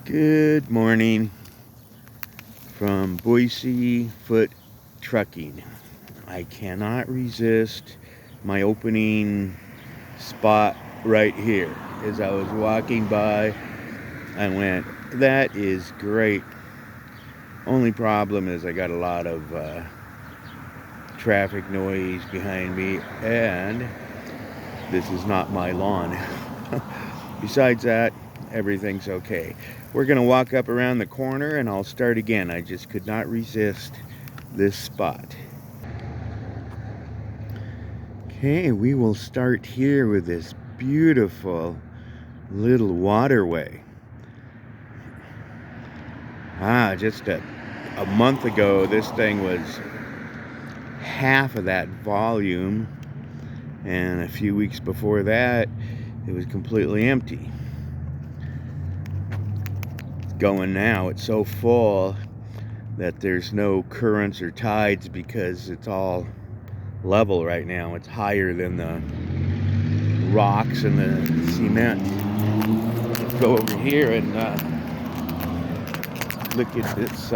Good morning from Boise Foot Trucking. I cannot resist my opening spot right here. As I was walking by, I went, that is great. Only problem is I got a lot of traffic noise behind me, and this is not my lawn. Besides that, everything's okay. We're gonna walk up around the corner and I'll start again. I just could not resist this spot. Okay, we will start here with this beautiful little waterway. Just a month ago, this thing was half of that volume, and a few weeks before that, it was completely empty. It's going now, it's so full that there's no currents or tides because it's all level right now. It's higher than the rocks and the cement. Let's go over here and look at this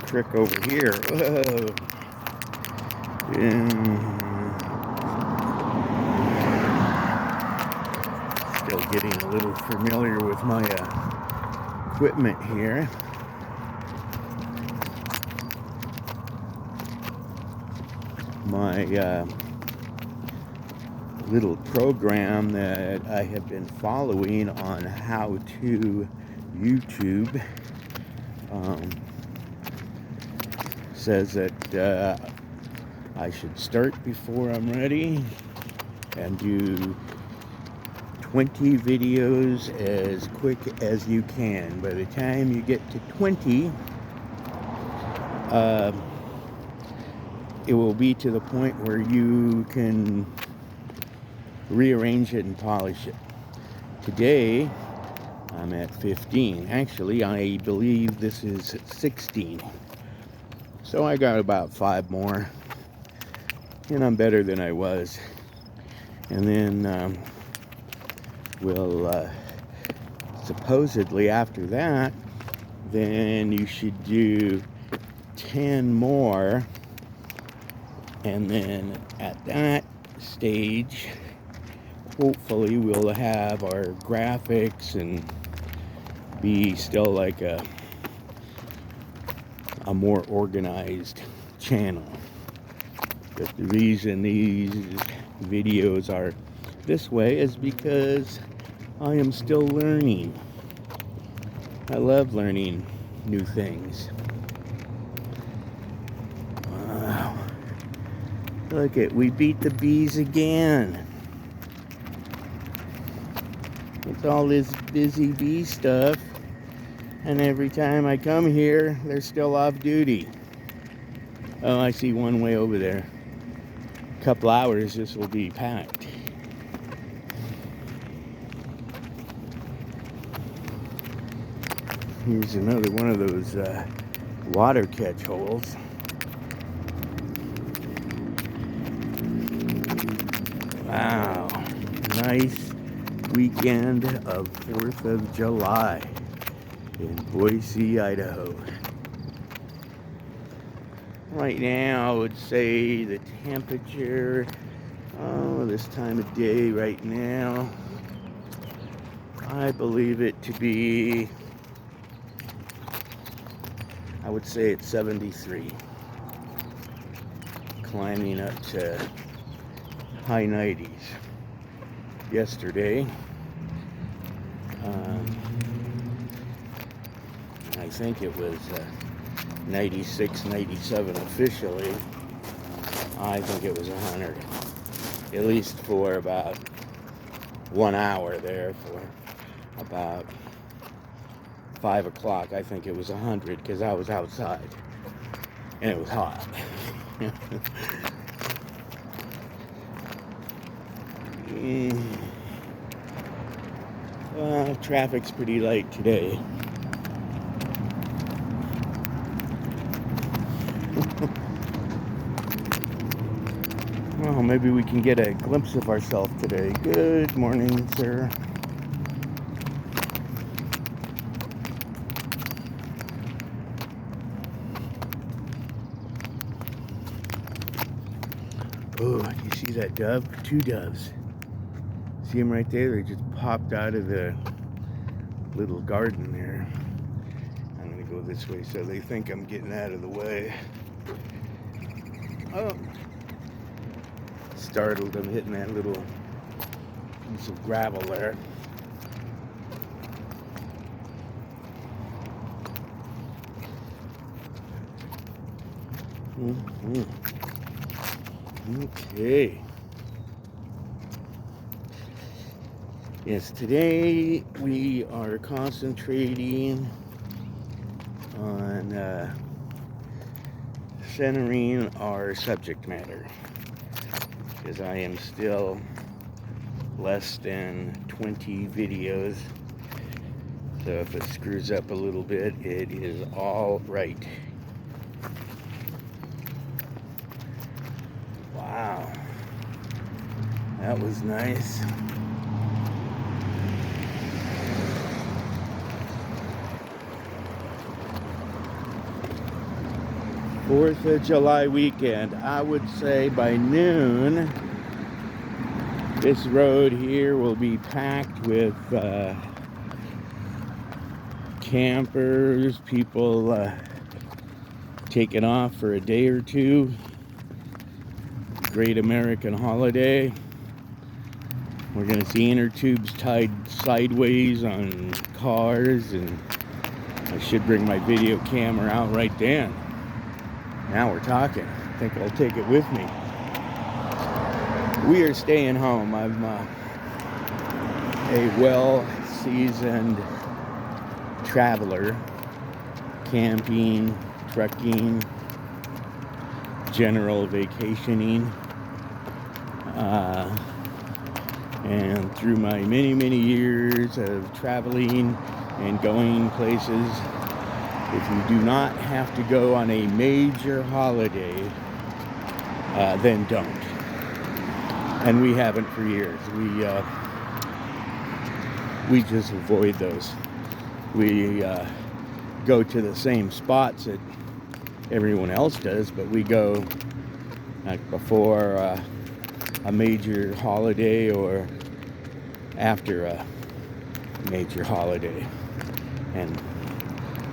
trick over here. Whoa. Still getting a little familiar with my equipment here. My little program that I have been following on how to YouTube says that I should start before I'm ready and do 20 videos as quick as you can. By the time you get to 20, it will be to the point where you can rearrange it and polish it. Today, I'm at 15. Actually, I believe this is 16. So I got about 5 more. And I'm better than I was. And then we'll supposedly after that, then you should do 10 more. And then at that stage, hopefully we'll have our graphics and be still like a more organized channel. But the reason these videos are this way is because I am still learning. I love learning new things. Wow. Look at, we beat the bees again. It's all this busy bee stuff, and every time I come here, they're still off duty. Oh, I see one way over there. A couple hours, this will be packed. Here's another one of those water catch holes. Wow, nice weekend of 4th of July in Boise, Idaho. Right now, I would say the temperature, this time of day right now, I believe it to be, I would say it's 73. Climbing up to high 90s. Yesterday, I think it was 96, 97 officially. I think it was 100, at least for about 1 hour there. For about 5 o'clock, I think it was 100 because I was outside and it was hot. Traffic's pretty light today. Well, maybe we can get a glimpse of ourselves today. Good morning, sir. Oh, you see that dove? 2 doves. See them right there? They just popped out of the little garden there. I'm gonna go this way so they think I'm getting out of the way. Oh, startled them hitting that little piece of gravel there. Okay. Yes, today we are concentrating on centering our subject matter, because I am still less than 20 videos, so if it screws up a little bit, it is all right. Wow, that was nice. Fourth of July weekend. I would say by noon, this road here will be packed with campers, people taking off for a day or two. Great American holiday. We're gonna see inner tubes tied sideways on cars, and I should bring my video camera out right then. Now we're talking. I think I'll take it with me. We are staying home. I'm a well-seasoned traveler, camping, trucking, general vacationing, and through my many years of traveling and going places, if you do not have to go on a major holiday, then don't. And we haven't for years. We just avoid those. We go to the same spots that everyone else does, but we go like before a major holiday or after a major holiday. And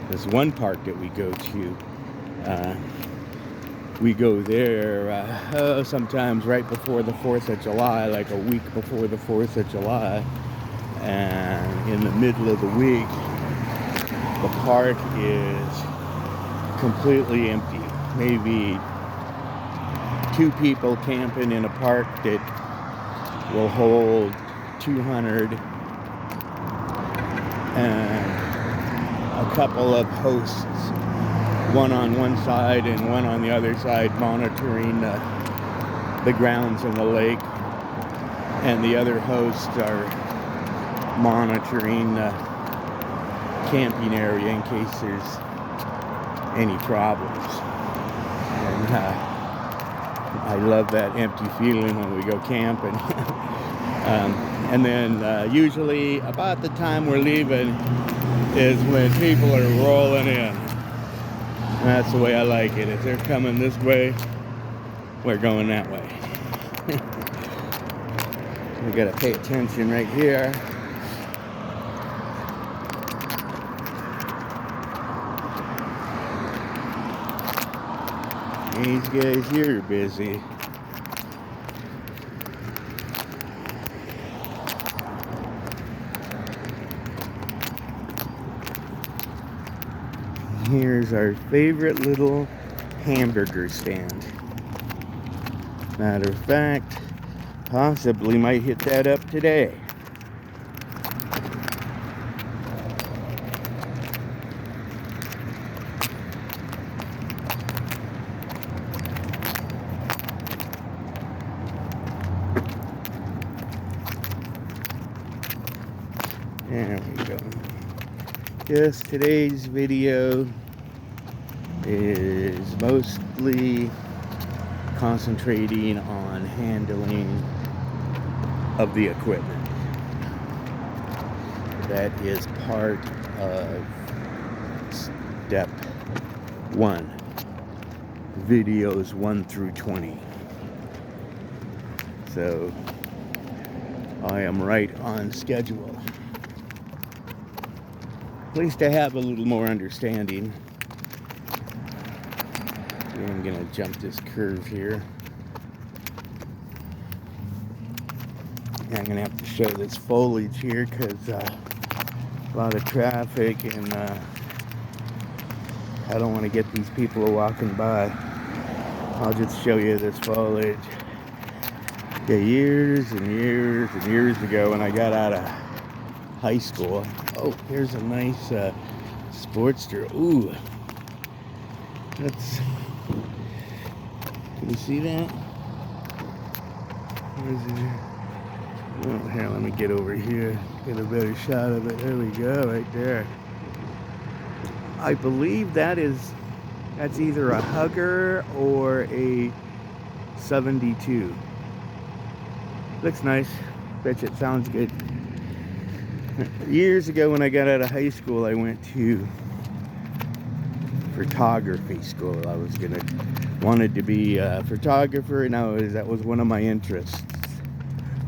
there's one park that we go to. We go there sometimes right before the 4th of July, like a week before the 4th of July. And in the middle of the week, the park is completely empty. Maybe 2 people camping in a park that will hold 200, and a couple of hosts, one on one side and one on the other side, monitoring the grounds in the lake, and the other hosts are monitoring the camping area in case there's any problems. And I love that empty feeling when we go camping. And then usually about the time we're leaving is when people are rolling in. And that's the way I like it. If they're coming this way, we're going that way. We gotta pay attention right here. These guys here are busy. Here's our favorite little hamburger stand. Matter of fact, possibly might hit that up today. There we go. Yes, today's video is mostly concentrating on handling of the equipment. That is part of step 1, videos 1 through 20. so I am right on schedule. At least I have a little more understanding. I'm gonna jump this curve here. I'm gonna have to show this foliage here because a lot of traffic, and I don't want to get these people walking by. I'll just show you this foliage. Yeah, years and years and years ago when I got out of high school. Oh, here's a nice Sportster. Ooh, that's. Can you see that? Where is it? Oh, here, let me get over here, get a better shot of it. There we go, right there. I believe that's either a Hugger or a 72. Looks nice. Bet you it sounds good. Years ago when I got out of high school, I went to photography school. I wanted to be a photographer, and that was one of my interests.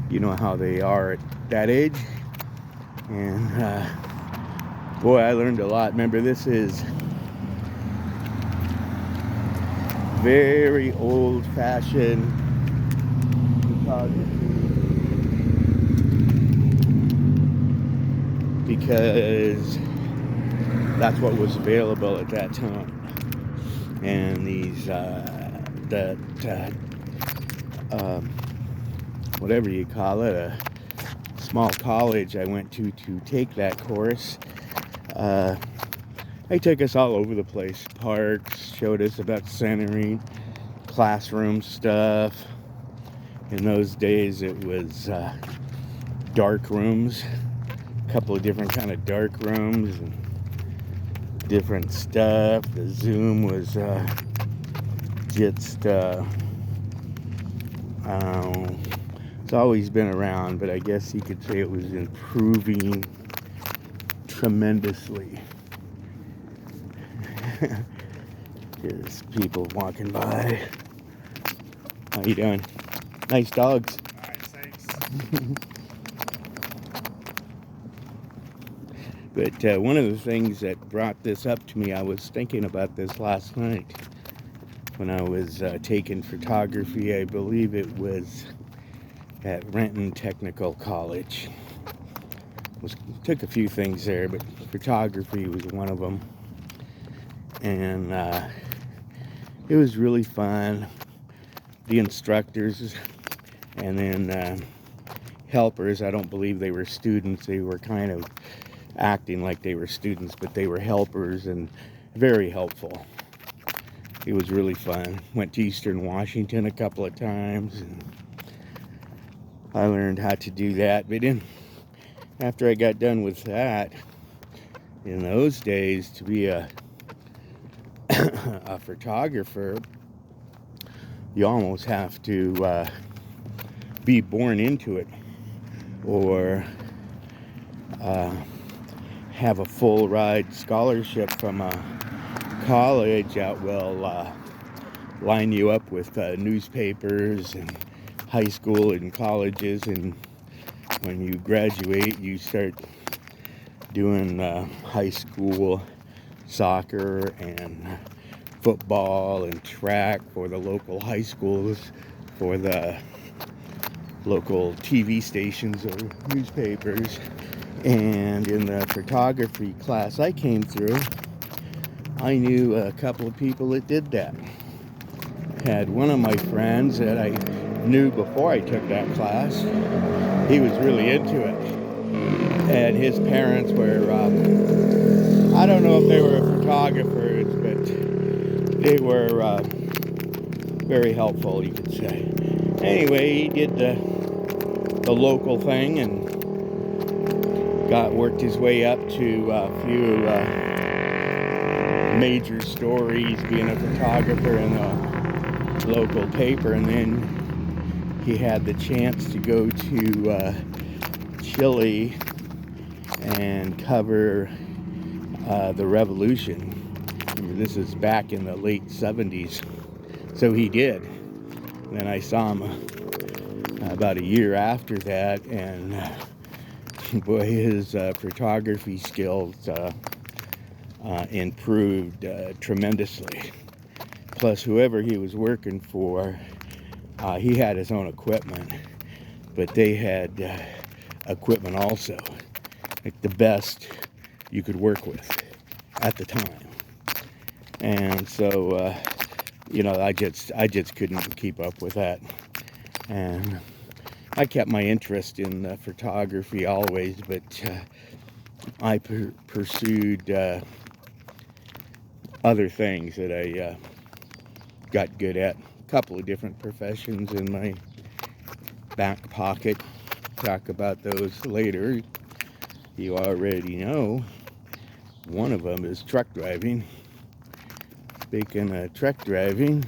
You know how they are at that age. And boy, I learned a lot. Remember, this is very old-fashioned photography, because that's what was available at that time. And these whatever you call it, a small college I went to take that course, they took us all over the place. Parks, showed us about centering, classroom stuff. In those days it was dark rooms, a couple of different kind of dark rooms and different stuff. The Zoom was just I don't know, it's always been around, but I guess you could say it was improving tremendously. There's people walking by. How you doing? Nice dogs. All right, thanks. But one of the things that brought this up to me, I was thinking about this last night when I was taking photography. I believe it was at Renton Technical College. Took a few things there, but photography was one of them. And it was really fun. The instructors and then helpers, I don't believe they were students. They were kind of acting like they were students, but they were helpers and very helpful. It was really fun. Went to Eastern Washington a couple of times, and I learned how to do that. But after I got done with that, in those days, to be a photographer, you almost have to be born into it, or have a full ride scholarship from a college that will line you up with newspapers and high school and colleges, and when you graduate you start doing high school soccer and football and track for the local high schools, for the local TV stations or newspapers. And in the photography class I came through, I knew a couple of people that did that. Had one of my friends that I knew before I took that class. He was really into it, and his parents were I don't know if they were photographers, but they were very helpful, you could say. Anyway, he did the local thing and worked his way up to a few major stories, being a photographer in a local paper. And then he had the chance to go to Chile and cover the revolution. This is back in the late 70s. So he did. And then I saw him about a year after that, and boy, his photography skills improved tremendously. Plus, whoever he was working for, he had his own equipment, but they had equipment also, like the best you could work with at the time. And so, you know, I just couldn't keep up with that. And I kept my interest in photography always, but I pursued other things that I got good at. A couple of different professions in my back pocket. Talk about those later. You already know one of them is truck driving. Speaking of truck driving,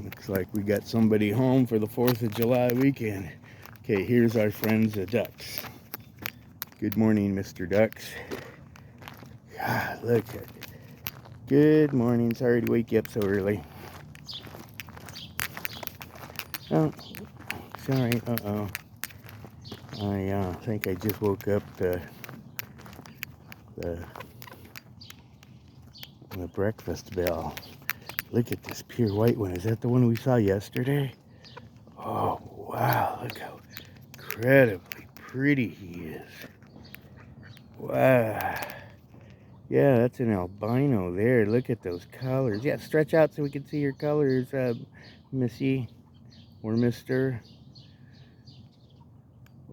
looks like we got somebody home for the 4th of July weekend. Okay, here's our friends the ducks. Good morning, Mr. Ducks. God, look at it. Good morning. Sorry to wake you up so early. Oh, sorry. Uh-oh. I think I just woke up the breakfast bell. Look at this pure white one. Is that the one we saw yesterday? Oh, wow. Look how incredibly pretty he is. Wow. Yeah, that's an albino there. Look at those colors. Yeah, stretch out so we can see your colors, Missy, or Mister,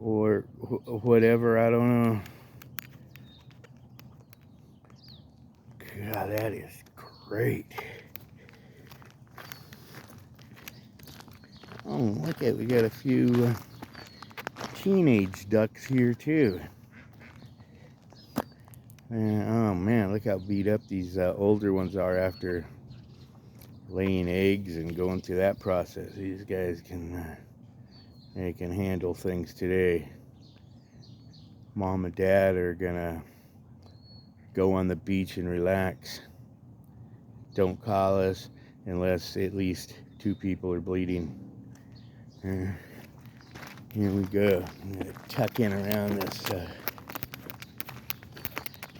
or whatever. I don't know. God, that is great. Oh, look at, we got a few teenage ducks here too. Oh man, look how beat up these older ones are after laying eggs and going through that process. These guys they can handle things today. Mom and Dad are gonna go on the beach and relax. Don't call us unless at least 2 people are bleeding. Here we go. I'm gonna tuck in around this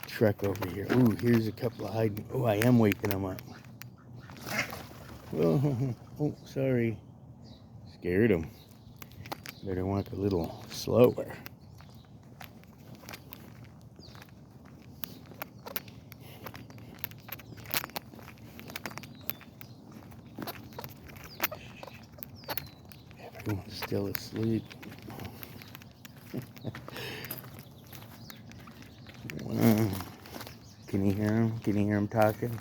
truck over here. Ooh, here's a couple of hiding. Oh, I am waking them up. Oh, sorry. Scared them. Better walk a little slower. Everyone's still asleep. Wow. Can you hear them? Can you hear them talking?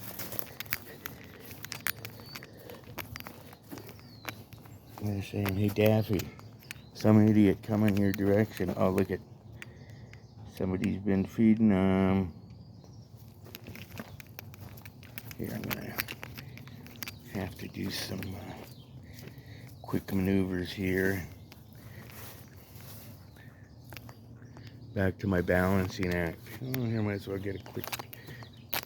They're saying, hey Daffy, some idiot coming your direction. Oh, look at, somebody's been feeding them. Here, I'm gonna have to do some quick maneuvers here. Back to my balancing act. Oh, here, might as well get a quick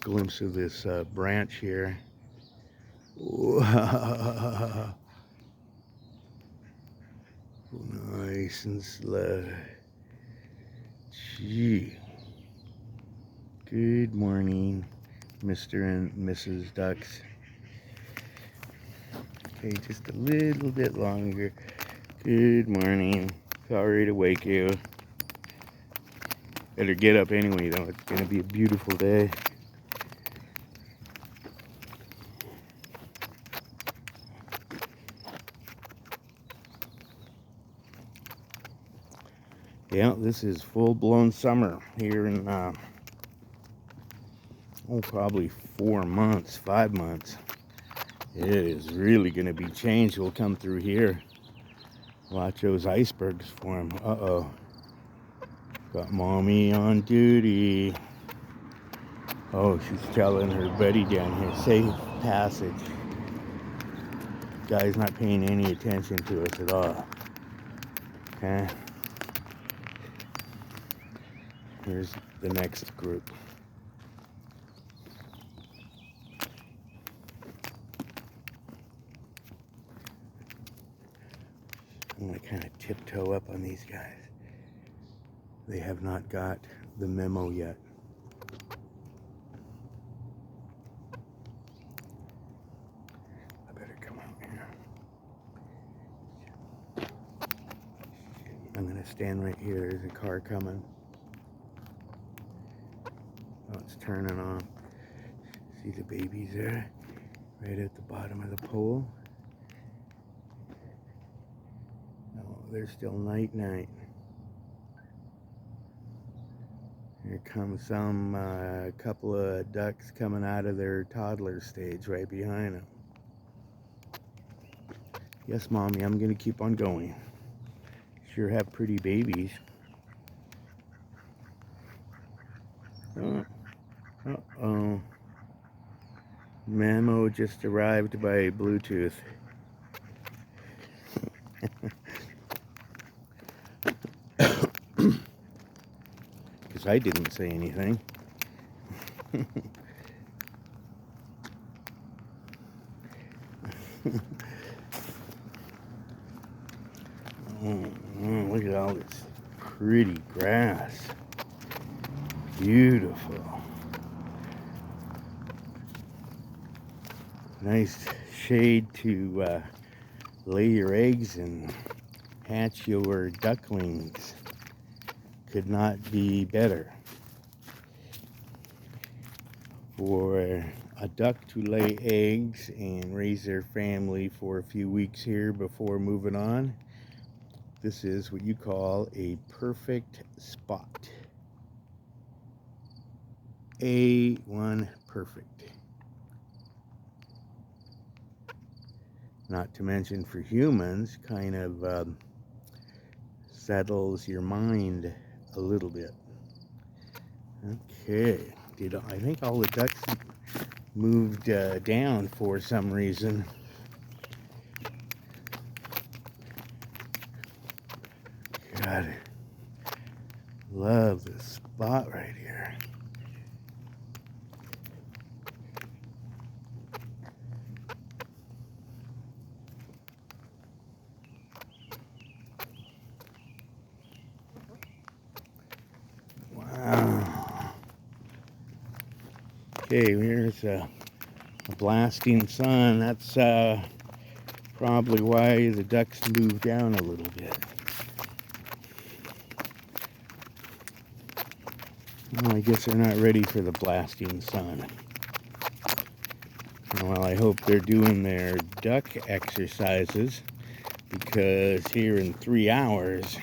glimpse of this branch here. Wow. Nice and slow. Gee. Good morning, Mr. and Mrs. Ducks. Okay, just a little bit longer. Good morning. Sorry to wake you. Better get up anyway, though. It's gonna be a beautiful day. Yeah, this is full-blown summer here in, probably 4 months, 5 months. It is really going to be changed. We'll come through here. Watch those icebergs form. Uh-oh. Got Mommy on duty. Oh, she's telling her buddy down here, safe passage. Guy's not paying any attention to us at all. Okay. Here's the next group. I'm going to kind of tiptoe up on these guys. They have not got the memo yet. I better come out here. I'm going to stand right here. There's a car coming. Oh, it's turning on. See the babies there? Right at the bottom of the pole. Oh, they're still night. Here comes some couple of ducks coming out of their toddler stage right behind them. Yes, Mommy, I'm going to keep on going. Sure have pretty babies. Uh-oh. Memo just arrived by Bluetooth. Because I didn't say anything. Oh, look at all this pretty grass. Beautiful. Nice shade to lay your eggs and hatch your ducklings. Could not be better. For a duck to lay eggs and raise their family for a few weeks here before moving on, this is what you call a perfect spot. A1 perfect. Not to mention for humans, kind of settles your mind a little bit. Okay, I think all the ducks moved down for some reason. God, love this spot right here. Wow. Okay, here's a blasting sun. That's probably why the ducks moved down a little bit. Well, I guess they're not ready for the blasting sun. Well, I hope they're doing their duck exercises, because here in 3 hours,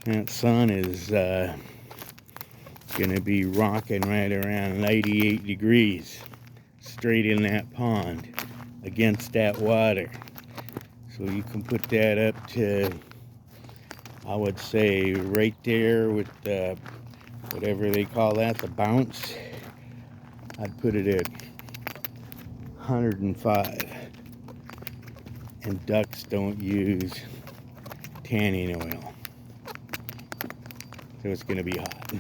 that sun is going to be rocking right around 98 degrees straight in that pond against that water. So you can put that up to, I would say, right there with the, whatever they call that, the bounce. I'd put it at 105. And ducks don't use tanning oil, so it's going to be hot.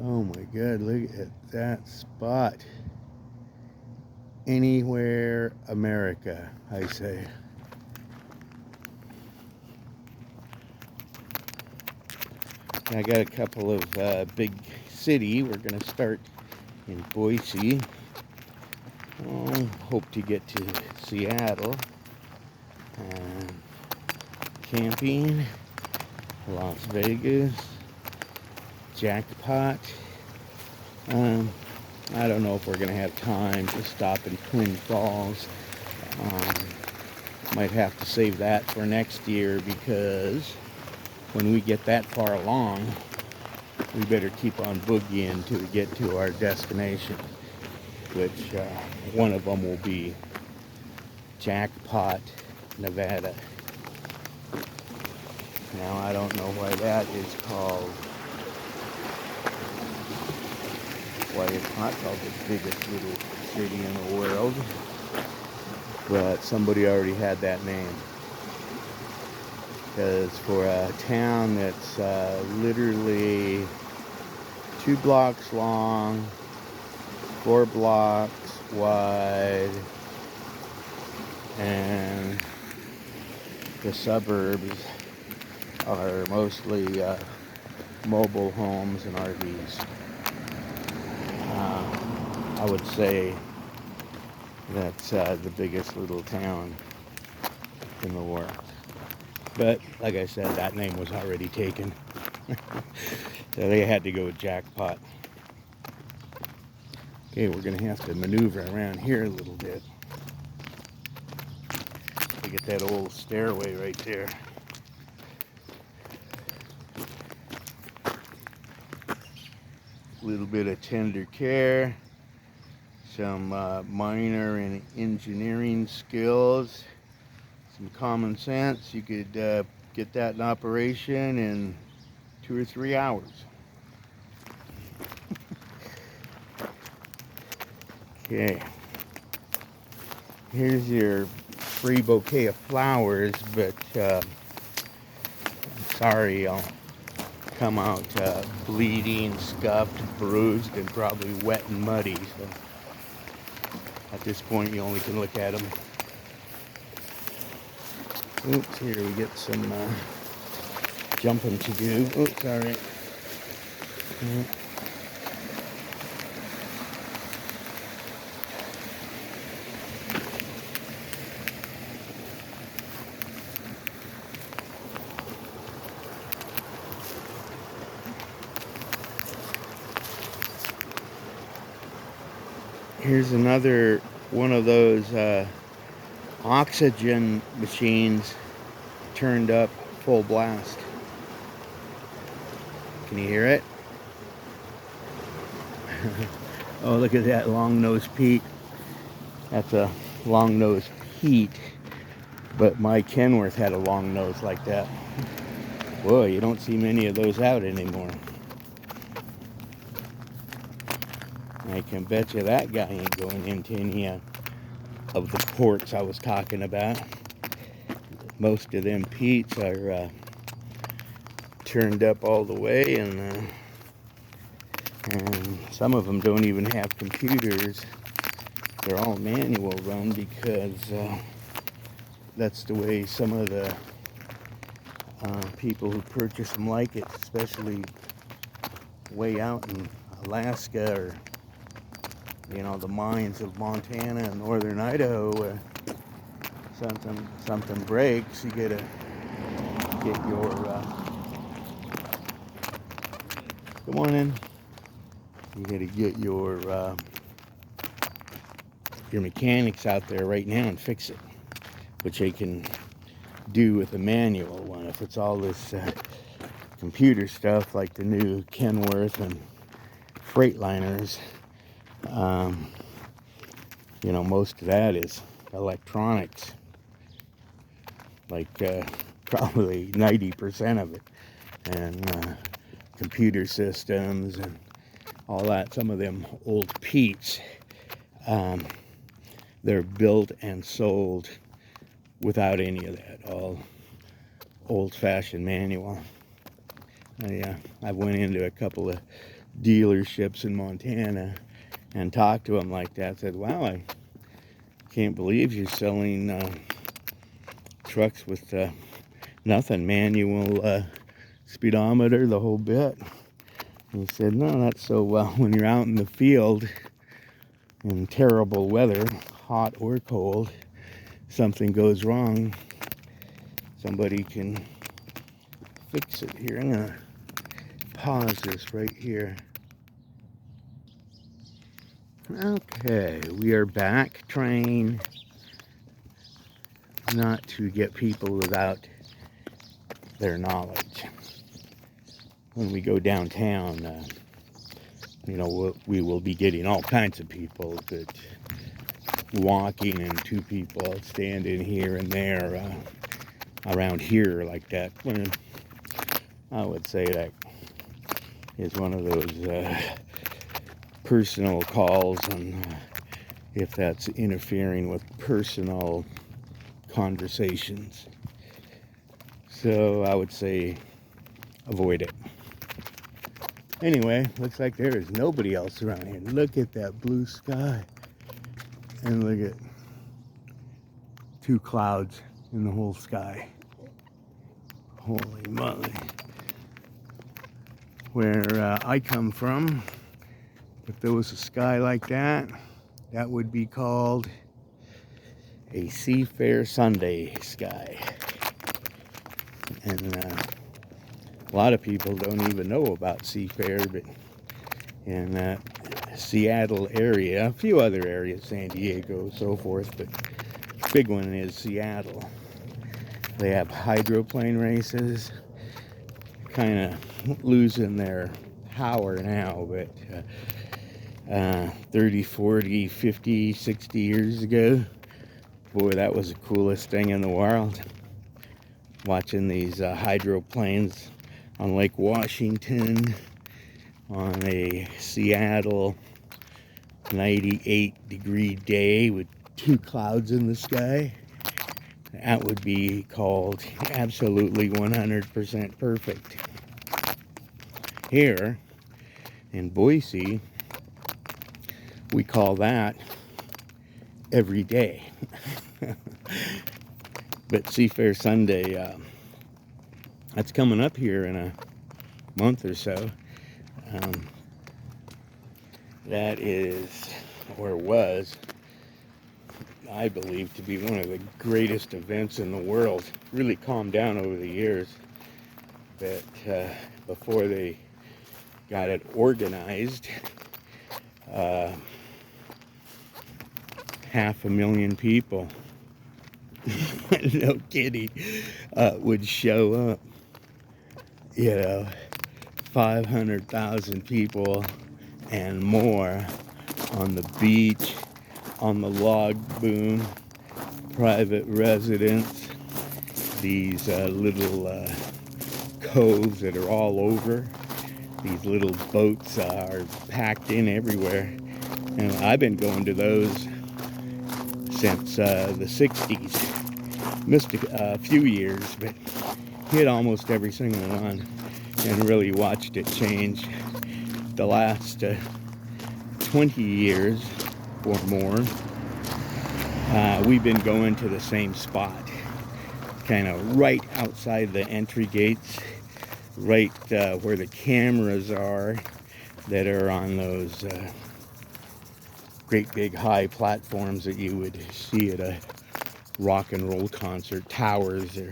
Oh my God, look at that spot. Anywhere America, I say. I got a couple of big city. We're going to start in Boise. Hope to get to Seattle. Camping, Las Vegas, jackpot. I don't know if we're going to have time to stop in Twin Falls. Might have to save that for next year, because when we get that far along, we better keep on boogieing till we get to our destination, which one of them will be Jackpot, Nevada. Now, I don't know why that is called, why it's not called the biggest little city in the world, but somebody already had that name. Because for a town that's literally 2 blocks long, 4 blocks wide, and the suburbs are mostly mobile homes and RVs. I would say that's the biggest little town in the world. But like I said, that name was already taken. So they had to go with Jackpot. Okay, we're gonna have to maneuver around here a little bit to get that old stairway right there. A little bit of tender care, some minor and engineering skills, some common sense. You could get that in operation in 2 or 3 hours. Okay, here's your free bouquet of flowers, but I'm sorry, I'll come out bleeding, scuffed, bruised, and probably wet and muddy. So at this point, you only can look at them. Oops, here we get some jumping to do. Oops, sorry. Here's another one of those oxygen machines turned up full blast. Can you hear it? Oh, look at that long-nosed Pete. That's a long-nosed Pete, but my Kenworth had a long nose like that. Whoa, you don't see many of those out anymore. I can bet you that guy ain't going into any of the ports I was talking about. Most of them Pete's are turned up all the way, and some of them don't even have computers. They're all manual run because that's the way some of the people who purchase them like it, especially way out in Alaska or the mines of Montana and northern Idaho. Something breaks, you gotta get your come on in. You gotta get your mechanics out there right now and fix it, which they can do with a manual one. If it's all this computer stuff like the new Kenworth and Freightliners, most of that is electronics, like probably 90% of it, and computer systems and all that. Some of them old Pete's, they're built and sold without any of that, all old-fashioned manual. I went into a couple of dealerships in Montana and talked to them like that. Said, wow, I can't believe you're selling trucks with nothing, manual speedometer, the whole bit. And he said, no, not so well. When you're out in the field in terrible weather, hot or cold, something goes wrong, somebody can fix it here. I'm gonna pause this right here. Okay, we are back trying not to get people without their knowledge. When we go downtown, we will be getting all kinds of people that walking and two people standing here and there around here like that. I would say that is one of those personal calls, and if that's interfering with personal conversations. So I would say avoid it. Anyway, looks like there is nobody else around here. Look at that blue sky. And look at 2 clouds in the whole sky. Holy moly. Where I come from, if there was a sky like that, that would be called a Seafair Sunday sky. And a lot of people don't even know about Seafair, but in that Seattle area, a few other areas, San Diego, so forth, but big one is Seattle. They have hydroplane races, kind of losing their power now, but 30, 40, 50, 60 years ago, boy, that was the coolest thing in the world. Watching these hydroplanes on Lake Washington on a Seattle 98-degree day with 2 clouds in the sky. That would be called absolutely 100% perfect. Here in Boise, we call that every day. But Seafair Sunday, that's coming up here in a month or so. That is, or was, I believe, to be one of the greatest events in the world. Really calmed down over the years, but before they got it organized, 500,000 people, no kidding, would show up. 500,000 people and more on the beach, on the log boom, private residence, these little coves that are all over. These little boats are packed in everywhere. And I've been going to those since the 60s. Missed a few years, but hit almost every single one and really watched it change. The last 20 years or more, we've been going to the same spot, kind of right outside the entry gates, right where the cameras are that are on those great big high platforms that you would see at a rock and roll concert. Towers, or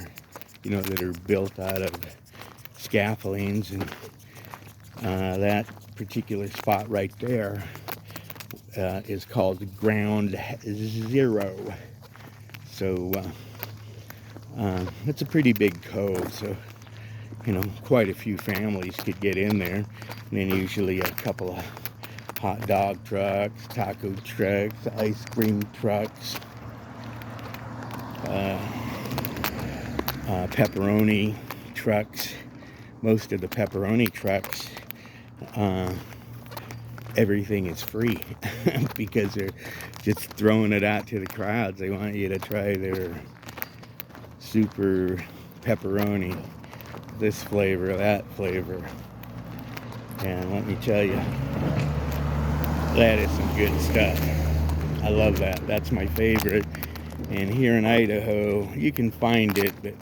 that are built out of scaffoldings, and that particular spot right there is called Ground Zero. So it's a pretty big cove, so quite a few families could get in there. And then usually a couple of hot dog trucks, taco trucks, ice cream trucks, pepperoni trucks. Most of the pepperoni trucks, everything is free because they're just throwing it out to the crowds. They want you to try their super pepperoni, this flavor, that flavor. And let me tell you, that is some good stuff. I love that. That's my favorite. And here in Idaho, you can find it, but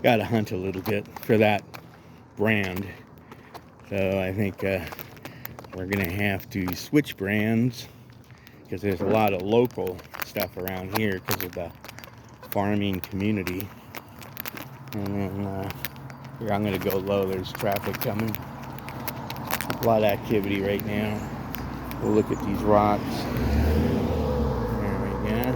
gotta hunt a little bit for that brand. So I think we're gonna have to switch brands, because there's a lot of local stuff around here because of the farming community. And then here, I'm gonna go low. There's traffic coming. A lot of activity right now. We'll look at these rocks. There we go.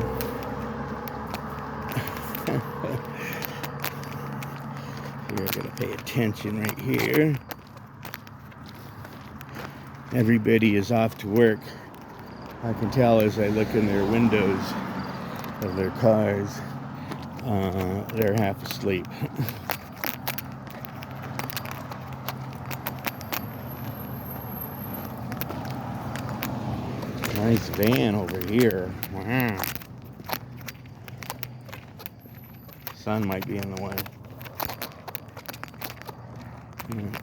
You're gonna pay attention right here. Everybody is off to work. I can tell as I look in their windows of their cars. They're half asleep. Nice van over here. Wow. Sun might be in the way.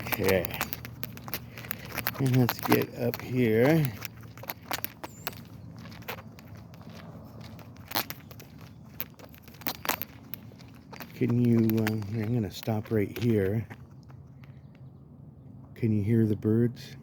Okay. And let's get up here. Can you, I'm going to stop right here. Can you hear the birds?